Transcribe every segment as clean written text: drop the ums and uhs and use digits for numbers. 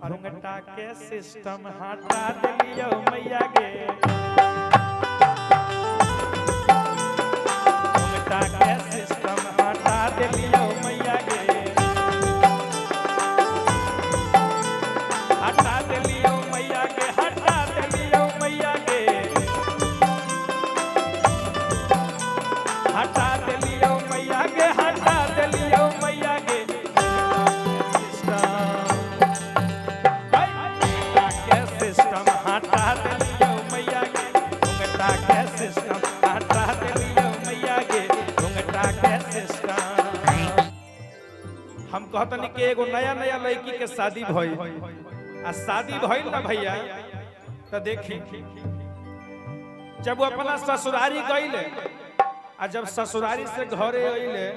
घुंघटा के सिस्टम हटा दिलियो मैया गे, घुंघटा के सिस्टम हटा दिलियो मैया गे, हटा दिलियो मैया गे, हटा दिलियो मैया गे, हटा दिलियो मैया गे, हटा दिलियो मैया गे, सिस्टम हटा दिलियो मैया गे, घुंघटा के सिस्टम हटा दिलियो मैया गे, घुंघटा के सिस्टम। हम कहतनी कि एगो नया नया लड़की के शादी भइल आ शादी भइल ना भैया तो देखी जब वो अपना ससुरारी गइले आ जब ससुरारी से घरे अइले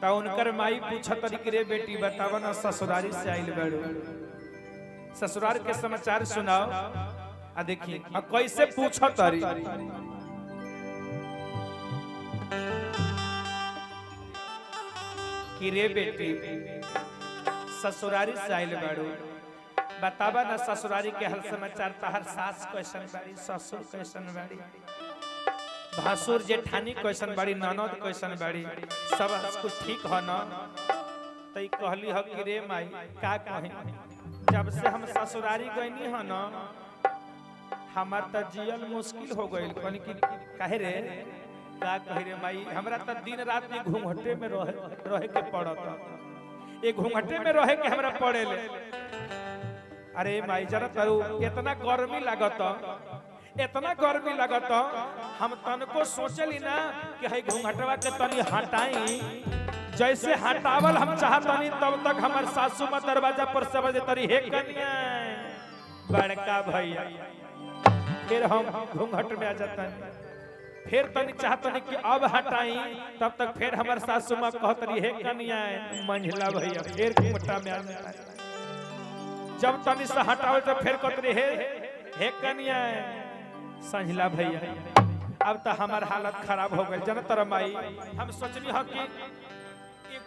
तो उनकर माई पूछत कि रे बेटी बताव ना ससुरारी से आइल बाड़ू, ससुराल के समाचार सुनाओ। आ देखिए कैसे पूछत तारी कि रे बेटी ससुरारी से आइल बाड़ू, बतावा ना ससुरारी के हाल समाचार, तहर सास कैसन बाड़ी, ससुर कैसन बाड़ी, भासुर जेठानी कैसन बाड़ी, ननद कैसन बाड़ी, सब कुछ ठीक हो ना। तो कहली हो कि रे माई का कही, जब से हम ससुरारी गईनी है ना हमार तो जियल मुश्किल हो गई। कहनी कि काहे रे का कही रे माई, हमरा तो दिन रात में घूंघटे में रहे के पड़ता, ये घूंघटे में रहे के हमरा पड़ेले। अरे माई जरा तारू इतना गर्मी लागत, इतना गर्मी लागत, हम तनको सोचली ना कि हई घूंघटवा के तनी हटाई, जैसे हटावल हम चाहतनी तब तक हमार सासू मां दरवाजा पर से बजे तरी हे कन्या बड़का भैया, फिर हम घूंघट में आ जातनी, फिर तनी चाहतनी कि अब हटाई, तब तक फिर हमार सासू मां कहतरी हे कन्या मंझला भैया, फिर घूंघटा में आ जाता। जब तनी से हटावल तो फिर कहतरी हे कन्या संझला भैया। अब तो हमार हालत खराब हो गई जन तर माई, हम सोचनी हो कि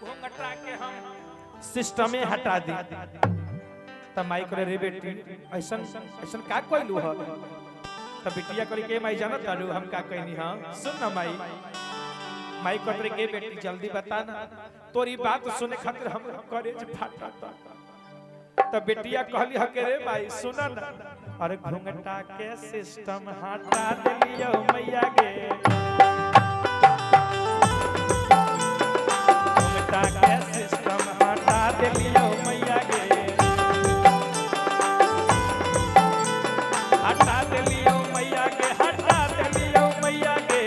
घूंघटा के हम सिस्टम में हटा दी। तब माई करे रे बेटी ऐसन ऐसन का कोइलू हो, तब बिटिया करे के माई जानत तारू हम का कहनी। हां सुन ना माई, माई करे के बेटी जल्दी बता ना, तोरी बात सुने खातिर हम करे फाटा। तब बिटिया कहली ह के रे माई सुन ना, अरे घूंघटा के सिस्टम हटा दिलियो मैया गे, घुंघटा के सिस्टम हटा दिलियो मैया गे, हटा दिलियो मैया गे, हटा दिलियो मैया गे,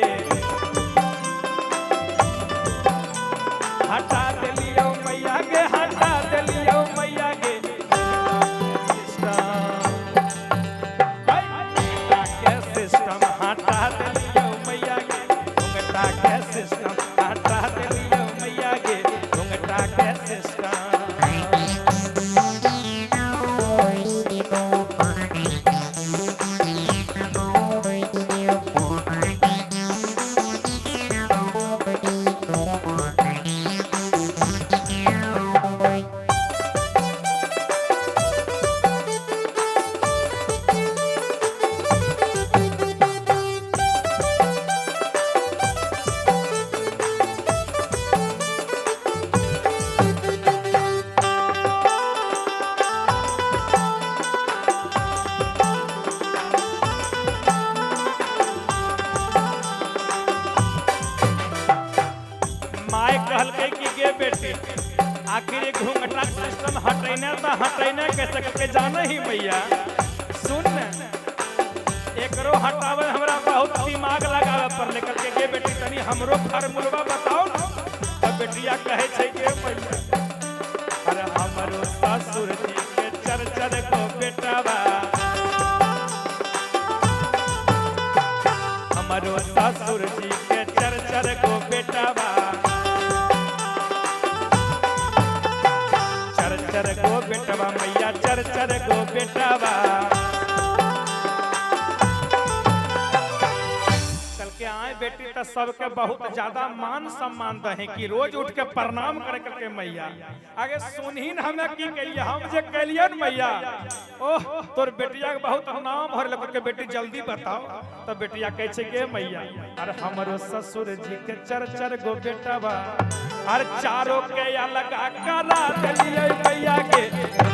हटा दिलियो मैया गे, हटा दिलियो मैया गे, सिस्टम हटा दिलियो मैया गे, घुंघटा के सिस्टम हटा दिलियो मैया गे, घुंघटा के सिस्टम। आखिर घूंघटा सिस्टम हटैना तो हटैना कैसे करके जाना ही मैया। सुन एकरो हटावे हमरा बहुत दिमाग लगावे पर लेकर के गे बेटी तनी हमरो फार्मूला बताओ ना। तब बेटिया कहे छै के मैया अरे हमरो ससुर जी के चरचर को बेटावा, हमरो ससुर जी के चरचर को बेटावा, चरचर को बेटवा मैया चरचर को बेटवा। चल के आए बेटी तो सबके बहुत ज्यादा मान सम्मान दे कि रोज उठ के प्रणाम करे करके मैया आगे सुनहीन हमें की कहिए हम जे कलिए मैया ओह तोर बेटिया के बहुत नाम हर लग के बेटी जल्दी बताओ तो बेटिया कह छे के मैया अरे हमरो ससुर जी के चर गो बेटा बा और चारों के अलग करा दिलिए मैया के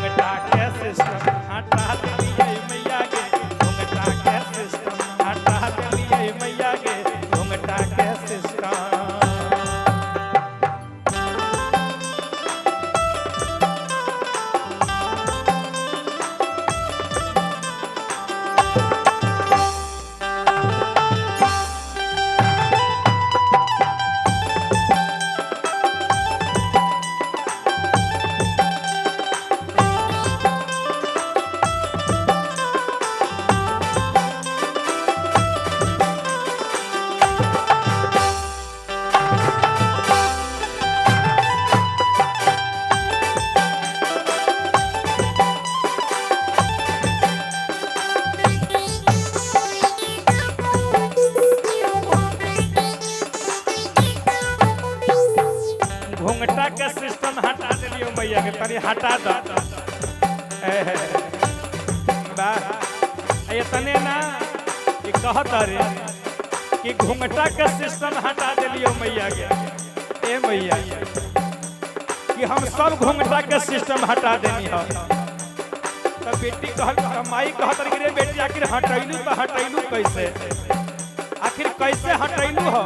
बेटा के सिस्टम हटा दिलिए मैया के बेटा के सिस्टम हटा दिलिए मैया के घुंघटा के सिस्टम घुंघटा के सिस्टम हटा दिलियो मैया के तनी हटा दो ये तने ना कि कहत रे कि घुंघटा के सिस्टम हटा दिलियो मैया के ए मैया कि हम सब घुंघटा के सिस्टम हटा देनी हो तो बेटी कहल माई कहत रे रे बेटी आखिर हटैलू तो हटैलू कैसे आखिर कैसे हटैलू हो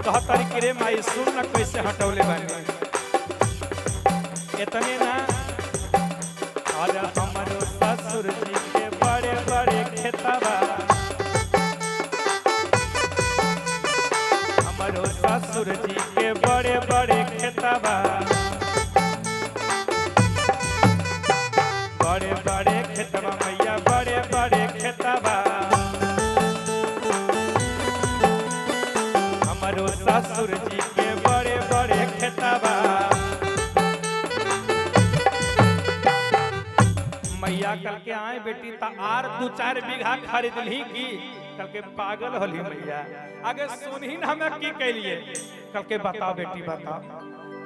कहतरी कि रे माई सुन न कैसे हटौले बानी इतने ना और हमारो ससुर जी के बड़े बड़े खेतबा हमारो ससुर जी के बड़े बड़े खेतबा बड़े बड़े खेतबा मैया बड़े बड़े खेतबा ससुर जी के बड़े बड़े खेतबा मैया कल के आए बेटी ता आर 2-4 बीघा खरीद ली की कल के पागल होली मैया आगे सुनहीन हमें की कलिए कल के बताओ बेटी बताओ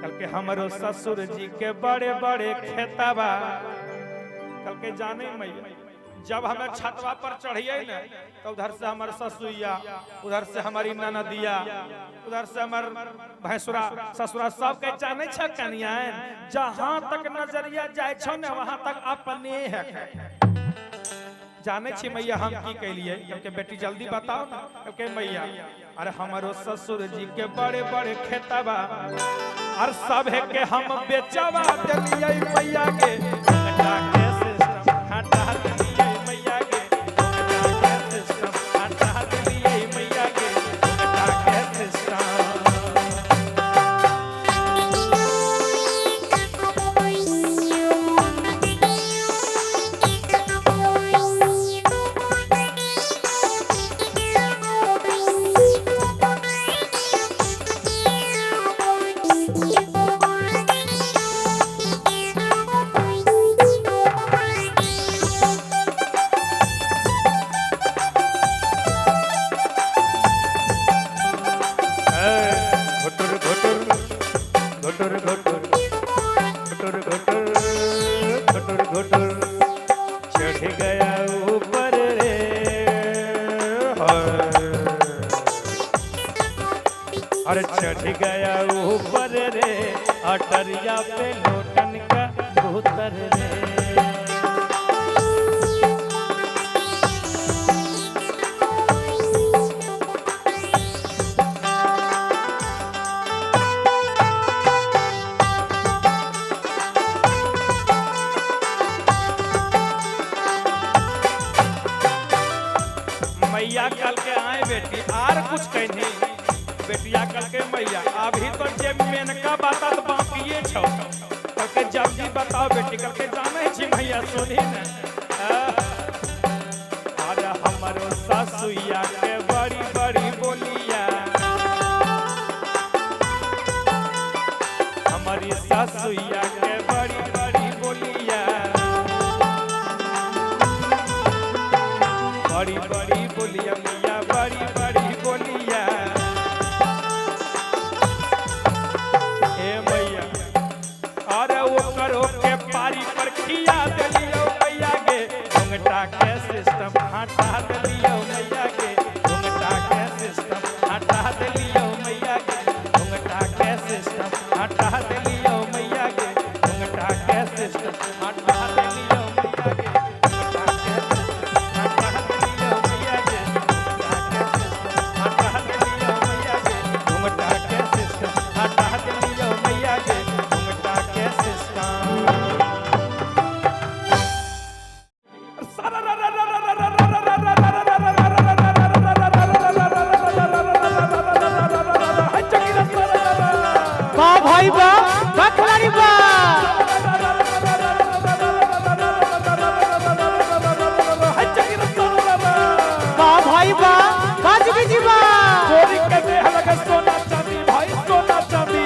कल के हमारो ससुर जी के बड़े बड़े खेतबा कल के जाने मैया जब हमें छतवा पर चढ़िए न तो उधर से हमारे ससुइया उधर से हमारी ननदिया उधर से हमार भैंसुरा ससुरा सब के जाने छ कनिया जहां तक नजरिया जाय छ न वहां तक अपने है जाने छी मैया हम की कलिए क्योंकि बेटी जल्दी बताओ ना क्योंकि मैया अरे हमारो ससुर जी के बड़े बड़े खेतबा और सब है के हम बेचवा दिलिए मैया के हटा के सिस्टम हटा दिलिए मैया के हटा के सिस्टम हटा दिलिए मैया के हटा के सिस्टम अरे चढ़ गया ऊपर रे अटरिया पे लोटन का भूतर रे मैया कल के आए बेटी आर कुछ कहनी बेटिया कल के मैया अभी तो जे मेनका बात बाकी छो कल के जल्दी बताओ बेटी कल के जाने छी मैया सुनी न अरे हमारो ससुइया के बड़ी बड़ी बोलिया हमारी ससुइया के बड़ी बड़ी बोलिया बड़ी बड़ी बोलिया मैया बड़ी बड़ी बोलिया पहाड़ी पर खिया दिलियो मैया गे घुंघटा के सिस्टम हटा दिलियो मैया गे घुंघटा के सिस्टम हटा दिलियो मैया गे घुंघटा के सिस्टम हटा दिलियो मैया गे घुंघटा के सिस्टम हटा दिलियो मैया गे घुंघटा के सिस्टम हटा दिलियो मैया गे घुंघटा के सिस्टम हटा दिलियो मैया गे घुंघटा के सिस्टम वाह भाई वाह बखलारी वाह वाह भाई वाह बाजगी जी वाह गोरी के देह लगे सोना चांदी भाई सोना चांदी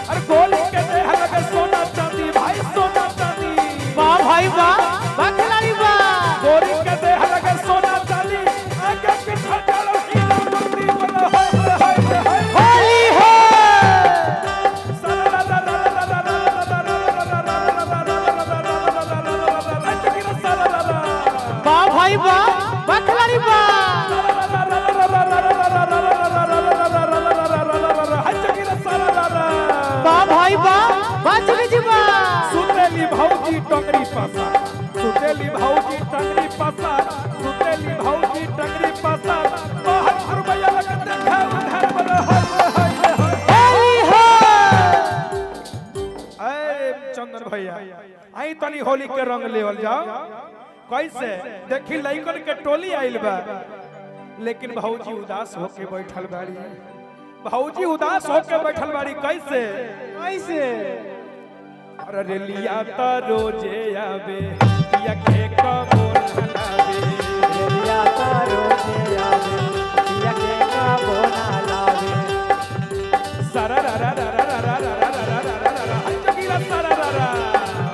अरे गोरी के देह लगे सोना चांदी भाई सोना चांदी वाह भाई वाह बखलारी वाह गोरी के देह लगे सोना चांदी आगे पीछे चलो हीरा मोती बोलो हाय हाय हाय होली हो वाह भाई वाह बखलारी वाह वाह भाई वाह बाजगी जी वाह सुतेली भौजी टंगरी पासा सुतेली भौजी टंगरी पासा सुतेली भौजी टंगरी पासा बाहर फरमाया लगे देखा उधर बोलो हाय हाय हाय होली हो अरे चंदन भैया आई तनी होली के रंग लेवल जाओ कैसे देखी लइकन के टोली आइल बा लेकिन भौजी उदास होके बैठल बाड़ी भौजी उदास होके बैठल बाड़ी कैसे कैसे अरे रेलिया त रोजे आवे पिया के कबो लावे रेलिया त रोजे आवे पिया के कबो लावे सारा रा रा रा रा रा रा रा रा रा रा हाय जगीरा सारा रा रा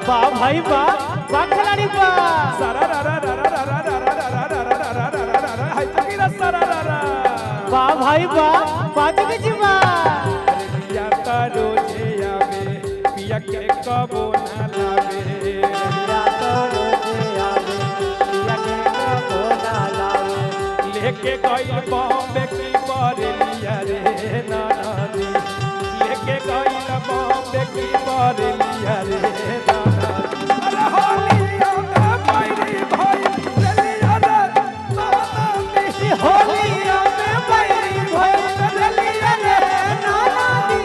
वाह भाई वाह बखलारी वाह सारा रा रा रा रा रा रा रा रा रा रा रा रा हाय जगीरा सारा रा रा वाह भाई वाह बाजगी जी वाह रेलिया त रोजे आवे पिया के कबो ना लावे रेलिया त रोजे आवे पिया के कबो लावे लेके गइल बॉम्बे की बरेलिया रे नानादी लेके गइल बॉम्बे की बरेलिया रे नानादी अरे होलिया में बैरी भाई रेलिया रे नानादी होलिया में बैरी भाई रेलिया रे नानादी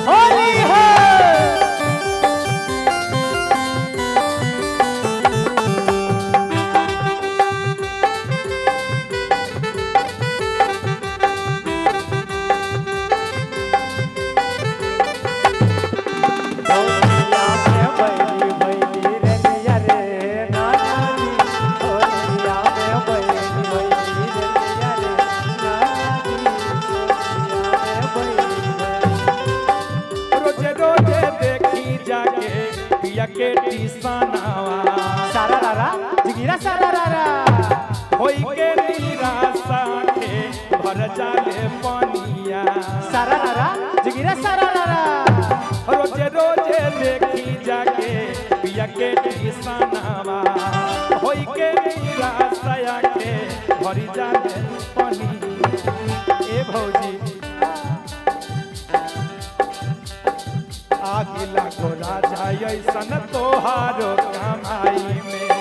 होली हो रोजे रोजे देखी जाके पिया के टीसनावा सारा रारा जिगिरा सारा रारा होई के निराशा के भर जाले पानिया सारा रारा जिगिरा सारा रारा रोजे रोजे देखी जाके पिया के टीसनावा होई के निराशा के भर जाले पानिया ए भौजी आगिला को राजा ऐसन तोहारो कमाई में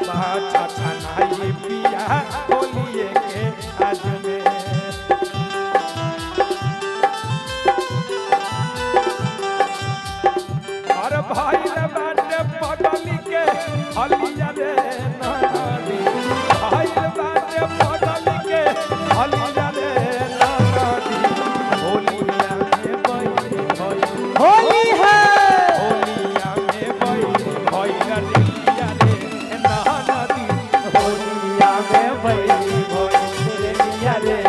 बाछा छनाई पिया होलिए के आज में और भाई रे बाटे पगली के हलिया रे नानी भाई रे बाटे पगली के हलिया रे नानी होलिया में बैरी भाई होली है होलिया में बैरी भाई रेलिया रे नानी होलिया में बैरी भाई रेलिया रे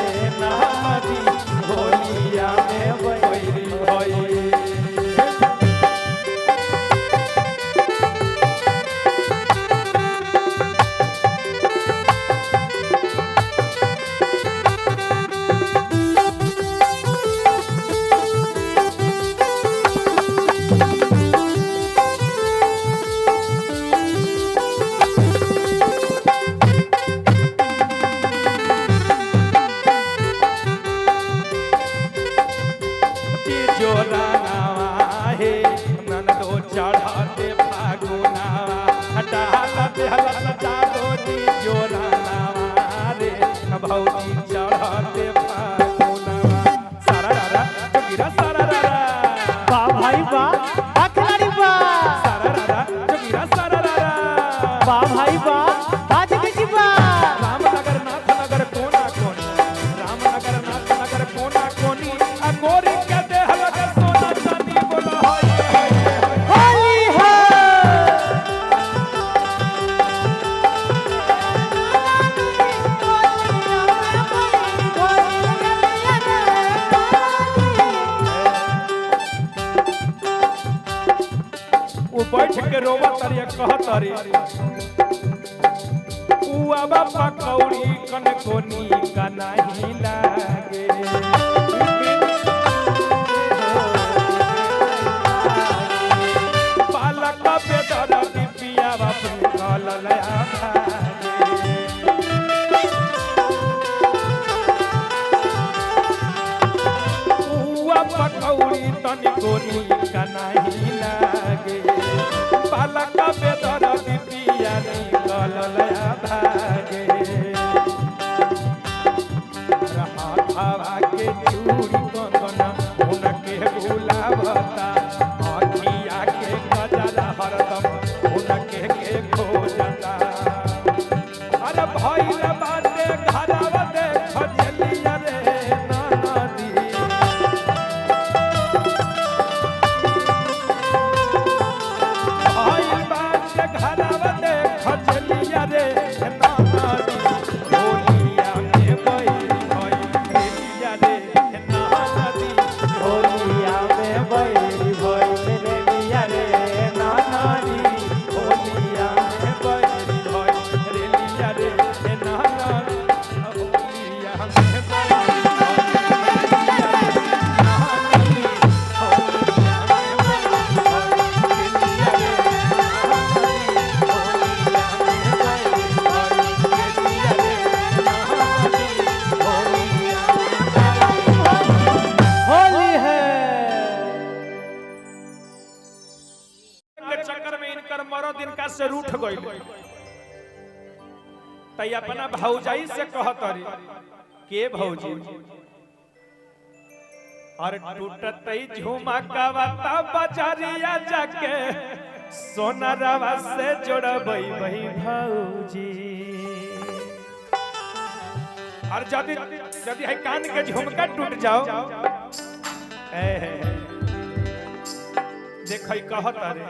नानी होलिया में बैरी भाई भाला देहला जादो जी जोरा रे भौजी चढ़ते फागुनवा सारा रारा जोगिरा सारा रारा वाह भाई वाह वाह खिलाड़ी वाह सारा रारा जोगिरा सारा रारा वाह भाई वाह वाह जगजी वाह रामनगर नाथनगर कोना कोनी रामनगर नाथनगर कोना कोनी आ गोरी के देहला के सोना चांदी बोला होली है वो बैठ के रोवा तरिया कहत रे उआबा पकौड़ी कन कोनी का नहीं लागे पालक बेदर दिपिया बापू कल लया उआ पकौड़ी तन कोनी का नहीं लागे पालक बेदर दिपिया कल लया भागे हावा के चूड़ी कंगना उनके बुलावता अखिया के गजरा हरदम उनके के खोजता अरे भइल बाटे घरवा देख चलिया रे नदी भइल बाटे घरवा देख चलिया रे नदी होलिया में होलिया में बैरी भइल रे लिया रे नानारी होलिया में बैरी भइल रे लिया रे नानारी होलिया में बैरी होली है के चक्कर में इनकर मरो दिन का से रूठ गइल तई अपना भौजाई से कहत रे के भौजी और टूटतई झुमा कावता बजारिया जाके सोनरवा से जोड़बई भई भौजी और यदि यदि है कान के झुमका टूट जाओ ए देखई कहत रे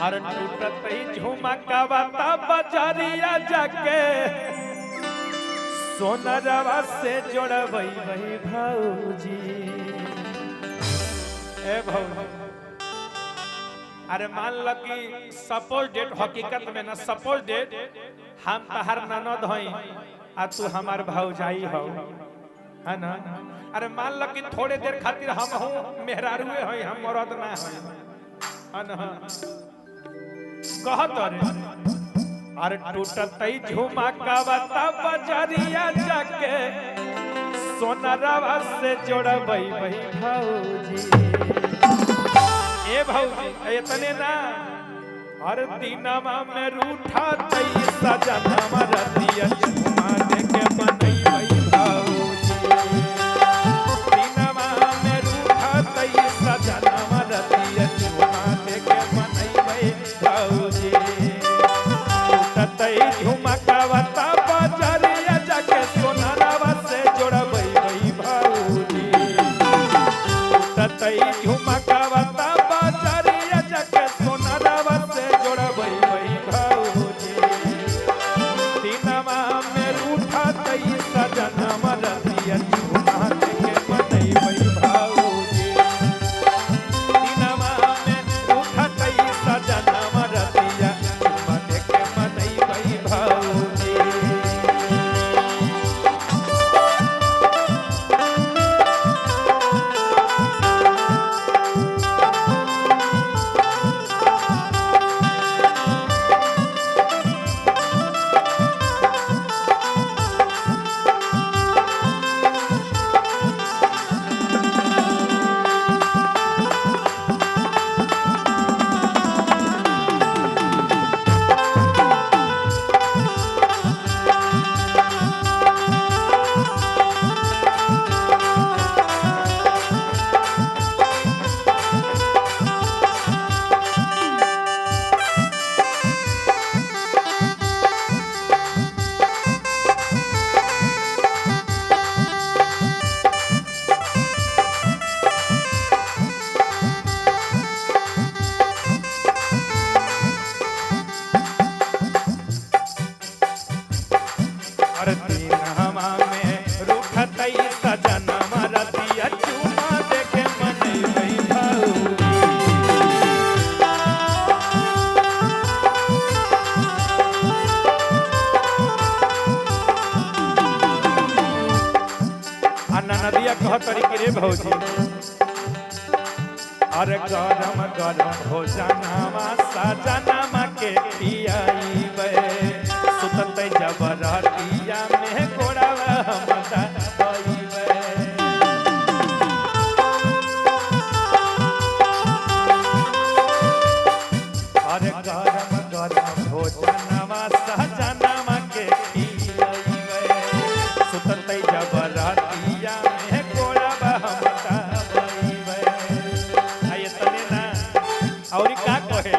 और टूटतई झुमका बाता बजारिया जाके सोनरवा से जोड़बई भई भौजी ए भौजी अरे मान लो कि सपोज डेट हकीकत में ना सपोज डेट हम तहर ननद हई आ तू हमार भौजाई हो है ना अरे मान लो कि थोड़े देर खातिर हम हूं मेहरारुए हई हम मरद ना हई है ना कहत रे अरे टूटतई झुमा कावता बजारिया जाके सोनरवा से जोड़बई भई भौजी ए भौजी इतने ना हर दिनमा में रूठा तई सजनमा रतिया झुमा के बनई भई भौजी दिनमा में रूठा तई सजनमा रतिया झुमा के बनई भई भौजी टूटतई झुमा कावता बजारिया जाके सोनरवा से जोड़बई भई भौजी टूटतई झुमा कावता बजारिया जाके सोनरवा से जोड़बई भई भौजी दिनमा में रूठा तई कह तरीके रे भौजी अरे गरम गरम भोजनमा सजनमा के पियाईबे सुतते जब रहतिया में कोड़ावा मता होइबे अरे गरम गरम भोजनमा सजनमा के पियाईबे सुतते जब रहतिया में कोड़ावा मता होइबे आये तने ना औरी का कहे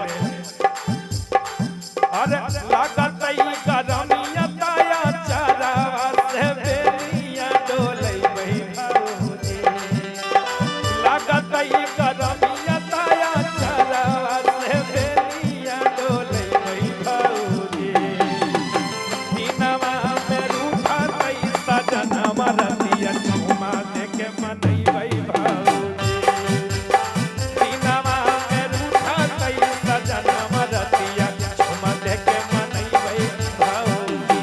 अरे लागत ई गरमिया ताया चरावा से बेनिया डोलै बही भौजी लागत ई गरमिया ताया चरावा से बेनिया डोलै बही भौजी दिनवा में रूठा तई सजनवा रतिया चुमा दे के मनई बही भौजी दिनवा में रूठा तई सजनवा रतिया चुमा दे के मनई बही भौजी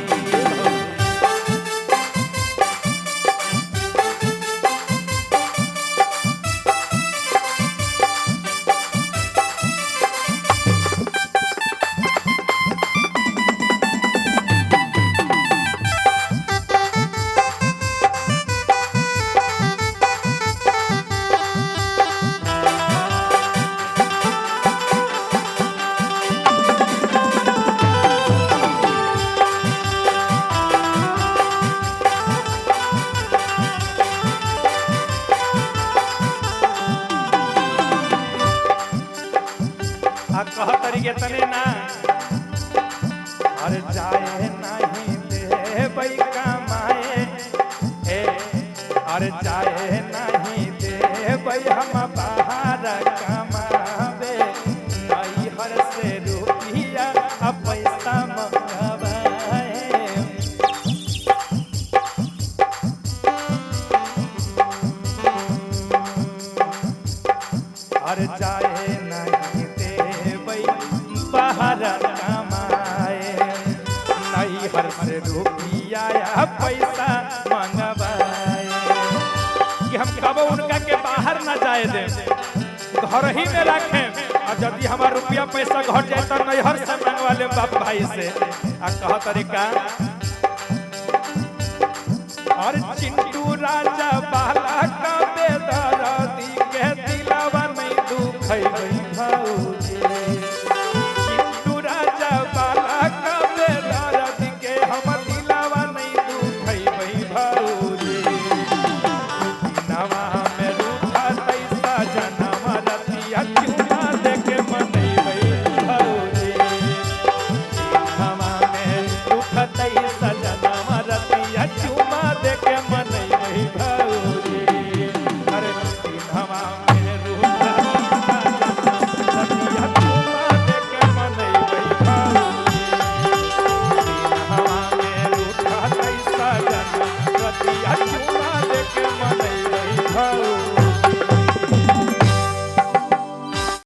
आ कह तरीके तने ना अरे जाए नहीं दे बई कमाए ए अरे जाए नहीं दे बई हम बाहर कमावे नहीं हर से रुपया अब पैसा मंगवाए अरे जाए नहीं दे बई बाहर कमाए नहीं हर से रुपया या पैसा मंगवाए कि हम कब उनका के बाहर ना जाए दे घर ही में रखें और यदि हमारा रुपया पैसा घट जाए तो नैहर से मंगवा ले बाप भाई से आ कह तरीका और चिंटू राजा बाल